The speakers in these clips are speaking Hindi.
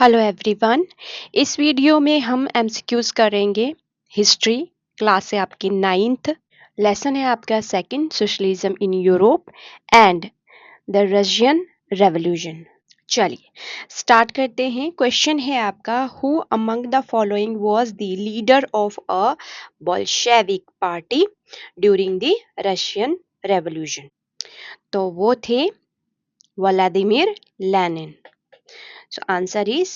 Hello everyone. इस वीडियो में हम एमसीक्यूज करेंगे। हिस्ट्री क्लास है आपकी 9th, लेसन है आपका second, socialism in Europe and the Russian revolution. चलिए स्टार्ट करते हैं। क्वेश्चन है आपका, who among the following was the leader of a Bolshevik party during the Russian revolution. तो वो थे Vladimir Lenin. So answer is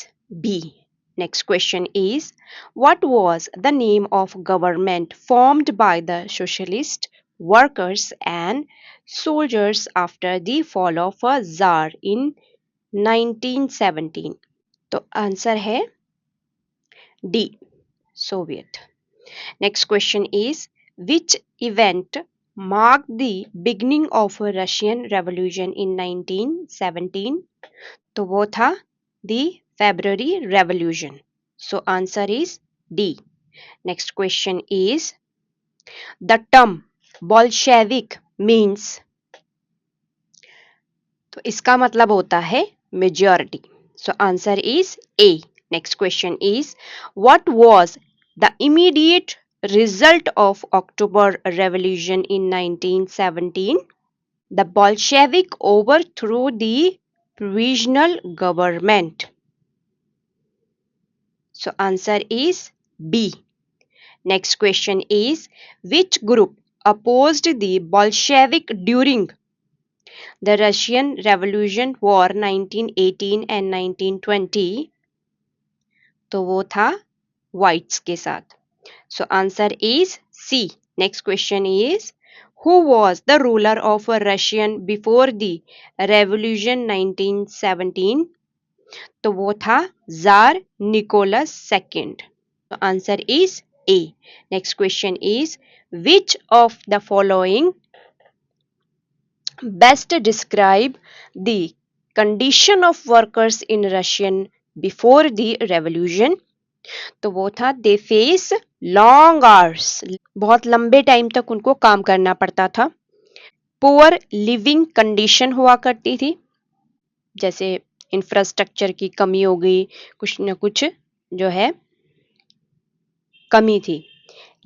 B. Next question is, what was the name of government formed by the socialist workers and soldiers after the fall of a Tsar in 1917? तो आंसर है D, Soviet. Next question is, which event marked the beginning of a Russian Revolution in 1917? तो वो था the February Revolution. So answer is D. Next question is, the term Bolshevik means, तो इसका मतलब होता है majority. So answer is A. Next question is, what was the immediate result of October Revolution in 1917? The Bolshevik overthrew the provisional government. So answer is B. Next question is, which group opposed the Bolshevik during the Russian Revolution War 1918 and 1920? तो वो था whites के साथ. So answer is C. Next question is, who was the ruler of Russian before the Revolution 1917? तो वो था Tsar Nicholas II. So answer is A. Next question is, which of the following best describe the condition of workers in Russian before the revolution? तो वो था they face long hours. बहुत लंबे टाइम तक उनको काम करना पड़ता था. पुअर लिविंग कंडीशन हुआ करती थी, जैसे इंफ्रास्ट्रक्चर की कमी हो गई, कुछ न कुछ जो है कमी थी.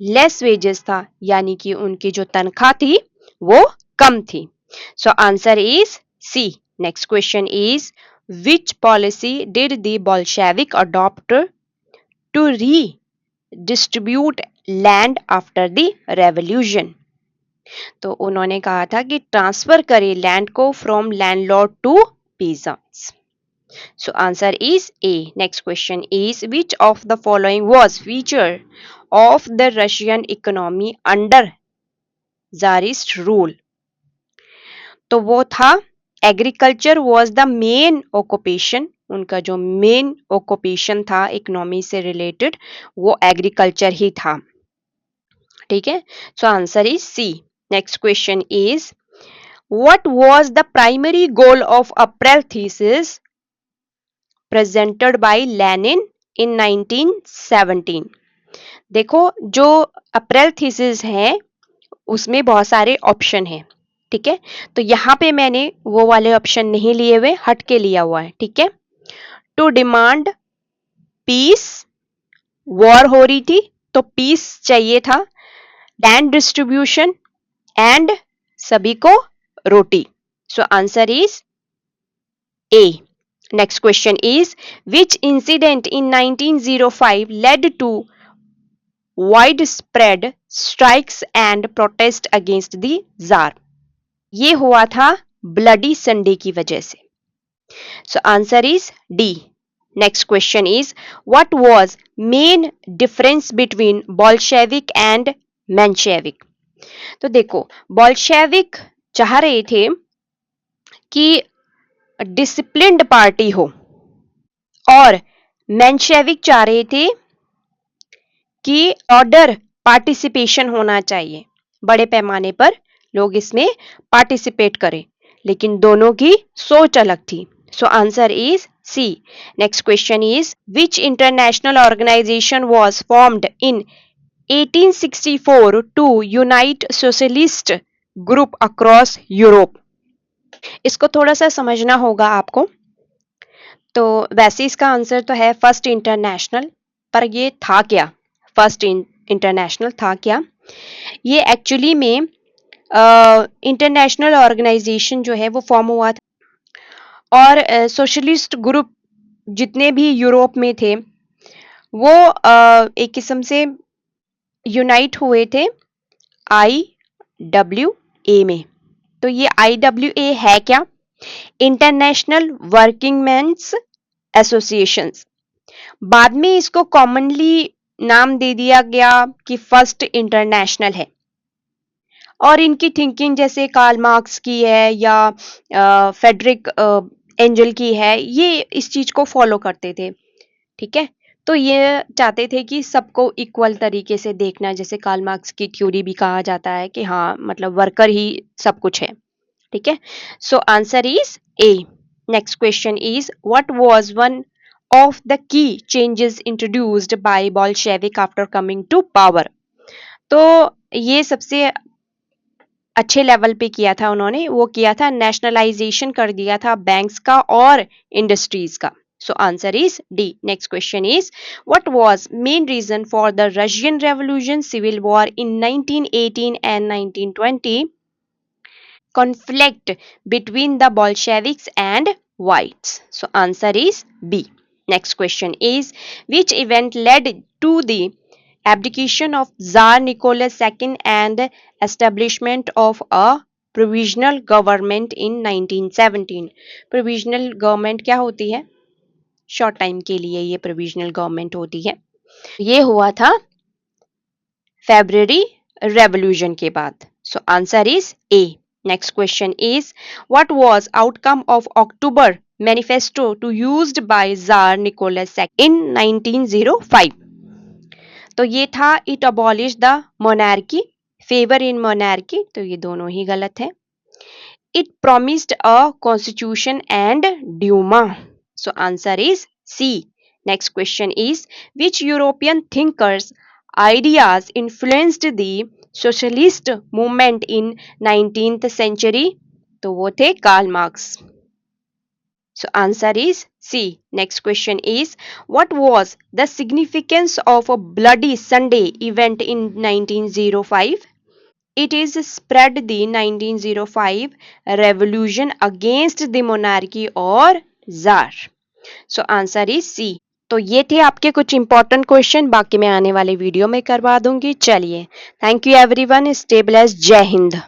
लेस वेजेस था, यानी कि उनकी जो तनख्वाह थी वो कम थी. So answer is C. Next question is, which policy did the Bolshevik adopt to redistribute land after the revolution? तो उन्होंने कहा था कि ट्रांसफर करें लैंड को from landlord to peasants. So answer is A. Next question is, which of the following was feature of the Russian economy under Tsarist rule? तो वो था agriculture was the main occupation. उनका जो मेन ऑक्यूपेशन था इकोनॉमी से रिलेटेड वो एग्रीकल्चर ही था. ठीक है. So answer is C. Next question is, what was the primary goal of April thesis presented by Lenin in 1917? देखो, जो अप्रैल थीसिस है उसमें बहुत सारे ऑप्शन हैं. ठीक है, तो यहाँ पे मैंने वो वाले ऑप्शन नहीं लिए हुए, हट के लिया हुआ है. ठीक है, टू डिमांड पीस, वॉर हो रही थी तो पीस चाहिए था, लैंड डिस्ट्रीब्यूशन एंड सभी को रोटी. So answer is A. Next question is, which incident in 1905 led to wide spread strikes and protest against the tsar? ये हुआ था ब्लडी संडे की वजह से. So answer is D. Next question is, what was main difference between Bolshevik and Menshevik? तो देखो, बोल्शेविक चाह रहे थे कि डिसिप्लिन्ड पार्टी हो और मेंशेविक चाह रहे थे कि ऑर्डर पार्टिसिपेशन होना चाहिए, बड़े पैमाने पर लोग इसमें पार्टिसिपेट करें, लेकिन दोनों की सोच अलग थी. So answer is C. Next question is, which international organization was formed in 1864 to unite socialist group across Europe? इसको थोड़ा सा समझना होगा आपको. तो वैसे इसका आंसर तो है फर्स्ट इंटरनेशनल, पर ये था क्या? फर्स्ट इंटरनेशनल था क्या? ये एक्चुअली में इंटरनेशनल ऑर्गेनाइजेशन जो है वो फॉर्म हुआ था, और सोशलिस्ट ग्रुप जितने भी यूरोप में थे वो एक किस्म से यूनाइट हुए थे आई डब्ल्यू ए में। तो ये आई डब्ल्यू ए है क्या? International Working Men's Associations. बाद में इसको कॉमनली नाम दे दिया गया कि फर्स्ट इंटरनेशनल है। और इनकी थिंकिंग जैसे कार्ल मार्क्स की है या फेडरिक एंजल की है, ये इस चीज को फॉलो करते थे। ठीक है, तो ये चाहते थे कि सबको इक्वल तरीके से देखना, जैसे कार्ल मार्क्स की थ्योरी भी कहा जाता है कि हाँ मतलब वर्कर ही सब कुछ है। ठीक है, so answer is A. Next question is what was one of the key changes introduced by Bolshevik after coming to power. तो ये सबसे अच्छे लेवल पे किया था उन्होंने, वो किया था नेशनलाइजेशन कर दिया था बैंक्स का और इंडस्ट्रीज का। So answer is D. Next question is what was main reason for the Russian revolution civil war in 1918 and 1920? Conflict between the Bolsheviks and whites. So answer is B. Next question is which event led to the abdication of Tsar Nicholas II and establishment of a provisional government in 1917? Provisional government क्या होती है? शॉर्ट टाइम के लिए ये प्रोविजनल गवर्नमेंट होती है। ये हुआ था फेब्रुअरी रेवोल्यूशन के बाद। So answer is A. Next question is what was outcome of October manifesto to used by tsar Nicholas in 1905? तो ये था it abolish the monarchy, favour in monarchy, तो ये दोनों ही गलत है। It promised a constitution and Duma. So answer is C. Next question is which European thinkers ideas influenced the socialist movement in 19th century? तो वो थे Karl Marx. So answer is C. Next question is what was the significance of a Bloody Sunday event in 1905? It is spread the 1905 revolution against the monarchy or czar. So answer is C. तो ये थे आपके कुछ इंपॉर्टेंट क्वेश्चन, बाकी मैं आने वाले वीडियो में करवा दूंगी। चलिए, thank you everyone, stay blessed, जय हिंद।